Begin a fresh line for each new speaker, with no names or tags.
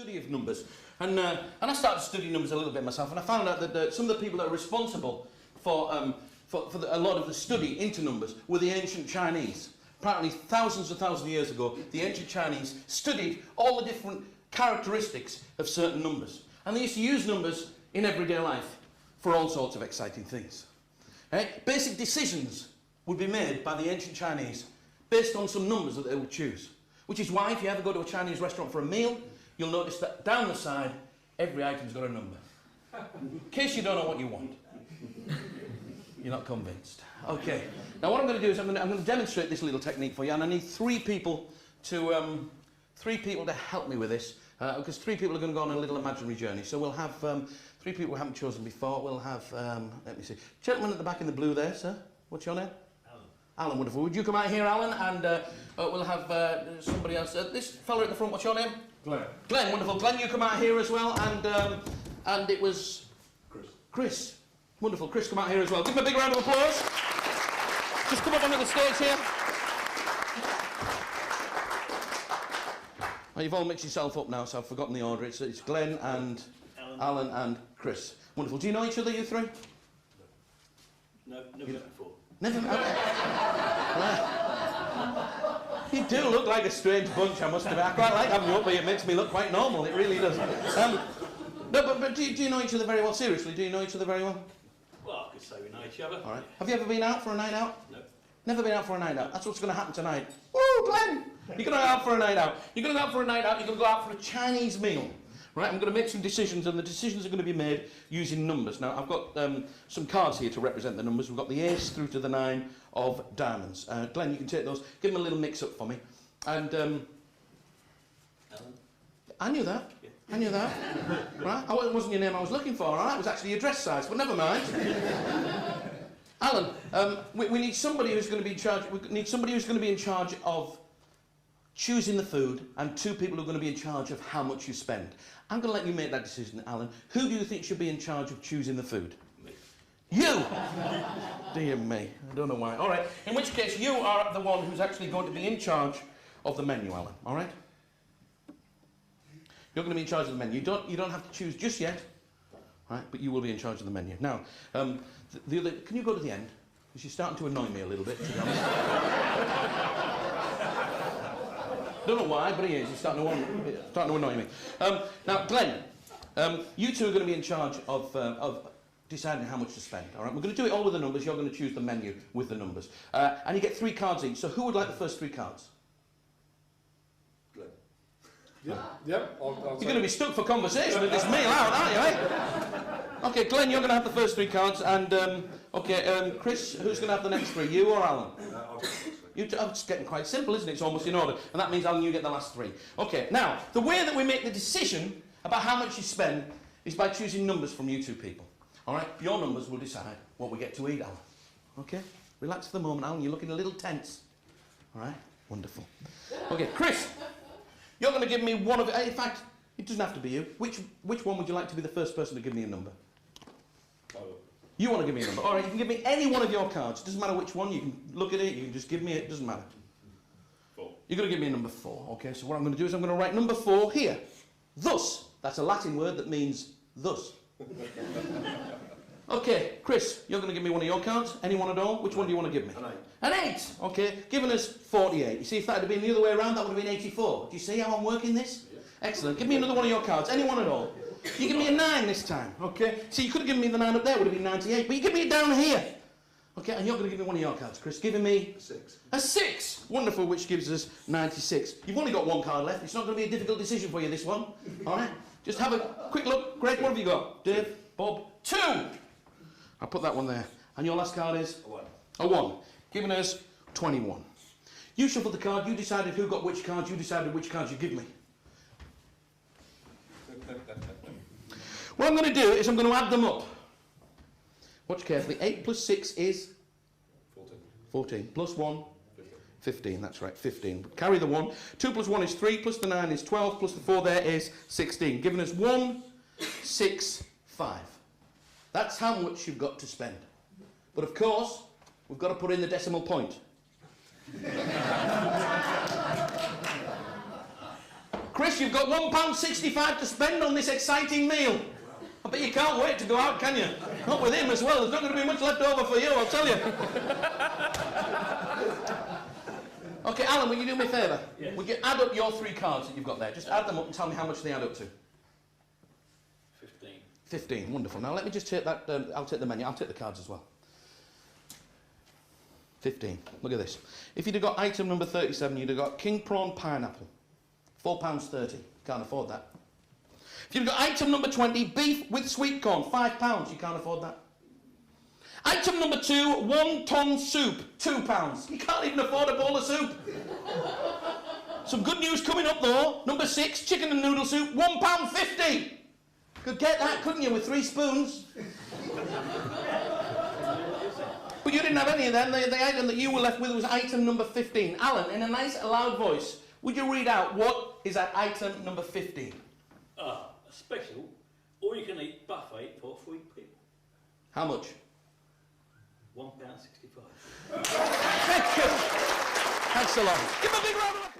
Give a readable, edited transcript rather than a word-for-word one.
study of numbers. And I started studying numbers a little bit myself, and I found out that some of the people that are responsible for a lot of the study into numbers were the ancient Chinese. Apparently, thousands of years ago, the ancient Chinese studied all the different characteristics of certain numbers. And they used to use numbers in everyday life for all sorts of exciting things. Basic decisions would be made by the ancient Chinese based on some numbers that they would choose. Which is why, if you ever go to a Chinese restaurant for a meal, you'll notice that down the side, every item's got a number. In case you don't know what you want. You're not convinced. Okay. Now what I'm going to do is I'm going to demonstrate this little technique for you, and I need three people to help me with this, because three people are going to go on a little imaginary journey. So we'll have three people we haven't chosen before. We'll have, let me see, gentleman at the back in the blue there, sir. What's your name? Alan. Alan, wonderful. Would you come out here, Alan? And we'll have somebody else. This fella at the front, what's your name?
Glenn.
Glenn, wonderful. Glenn, you come out here as well. And it was...
Chris.
Chris. Wonderful. Chris, come out here as well. Give him a big round of applause. Just come up onto the stage here. Oh, you've all mixed yourself up now, so I've forgotten the order. It's Glenn and Alan and Chris. Wonderful. Do you know each other, you three?
No, never met before.
Never met? Right. You do look like a strange bunch, I must admit. I quite like having you up, but it makes me look quite normal. It really does. No, but do you know each other very well? Seriously, do you know each other very well?
Well, I could say we know each other.
All right. Have you ever been out for a night out?
No.
Never been out for a night out. That's what's going to happen tonight. Woo, Glenn! You're going to go out for a night out. You're going to go out for a night out. You're going to go out for a Chinese meal. Right? I'm going to make some decisions, and the decisions are going to be made using numbers. Now, I've got some cards here to represent the numbers. We've got the ace through to the 9 of diamonds. Glenn, you can take those. Give them a little mix-up for me. And...
Alan?
I knew that. Yeah. I knew that. Right? It wasn't your name I was looking for, all right? It was actually your dress size, but never mind. Alan, we need somebody who's going to be in charge. We need somebody who's going to be in charge of choosing the food, and two people who are going to be in charge of how much you spend. I'm going to let you make that decision, Alan. Who do you think should be in charge of choosing the food?
Me.
You! Dear me. I don't know why. All right. In which case, you are the one who's actually going to be in charge of the menu, Alan. All right? You're going to be in charge of the menu. You don't have to choose just yet, right? But you will be in charge of the menu. Now, the other, can you go to the end? Because you're starting to annoy me a little bit, to be honest. Don't know why, but he is. He's starting to annoy me. Now, Glenn, you two are going to be in charge of deciding how much to spend. All right? We're going to do it all with the numbers. You're going to choose the menu with the numbers, and you get 3 cards each. So, who would like the first 3 cards?
Yep. I'll
You're going to be stuck for conversation with this meal out, aren't you, eh? Okay, Glenn, you're going to have the first 3 cards, and Chris, who's going to have the next 3? You or Alan? It's getting quite simple, isn't it? It's almost in order, and that means Alan, you get the last 3. Okay, now the way that we make the decision about how much you spend is by choosing numbers from you two people. All right, your numbers will decide what we get to eat, Alan. Okay, relax for the moment, Alan. You're looking a little tense. All right, wonderful. Okay, Chris. You're going to give me one of... In fact, it doesn't have to be you. Which one would you like to be the first person to give me a number? You want to give me a number? All right, you can give me any one of your cards. It doesn't matter which one. You can look at it. You can just give me it. It doesn't matter.
4.
You're going to give me a number 4. Okay, so what I'm going to do is I'm going to write number 4 here. Thus. That's a Latin word that means thus. Okay, Chris, you're going to give me one of your cards. Any one at all? Which one do you want to give me?
An 8.
An 8, okay. Giving us 48. You see, if that had been the other way around, that would have been 84. Do you see how I'm working this?
Yeah.
Excellent. Give me another one of your cards. Any one at all. You give me a 9 this time, okay? See, you could have given me the 9 up there, would have been 98, but you give me it down here. Okay, and you're going to give me one of your cards, Chris. Giving me...
A 6.
A 6. Wonderful, which gives us 96. You've only got 1 card left. It's not going to be a difficult decision for you, this one. All right? Just have a quick look. Greg, what have you got? Dave, Bob, 2. I'll put that one there. And your last card is?
A 1.
A 1. Giving us 21. You shuffled the card. You decided who got which cards. You decided which cards you give me. What I'm going to do is I'm going to add them up. Watch carefully. 8 plus 6 is?
14.
14. Plus 1? 15. That's right, 15. Carry the 1. 2 plus 1 is 3. Plus the 9 is 12. Plus the 4 there is 16. Giving us 1, 6, 5. That's how much you've got to spend. But of course, we've got to put in the decimal point. Chris, you've got £1.65 to spend on this exciting meal. I bet you can't wait to go out, can you? Not with him as well. There's not going to be much left over for you, I'll tell you. OK, Alan, will you do me a favour?
Yes.
Would you add up your 3 cards that you've got there? Just add them up and tell me how much they add up to.
15.
15, wonderful. Now let me just take that, I'll take the menu, I'll take the cards as well. 15, look at this. If you'd have got item number 37, you'd have got king prawn pineapple. £4.30, can't afford that. If you'd have got item number 20, beef with sweet corn, £5, you can't afford that. Item number 2, 1 ton soup, £2. You can't even afford a bowl of soup. Some good news coming up though. Number 6, chicken and noodle soup, £1.50. Could get that, couldn't you, with 3 spoons? But you didn't have any of them. The item that you were left with was item number 15. Alan, in a nice loud voice, would you read out what is at item number 15?
A special, all-you-can-eat buffet for 3 people.
How much?
£1.65.
Thank you. Thanks a lot. Give him a big round of applause.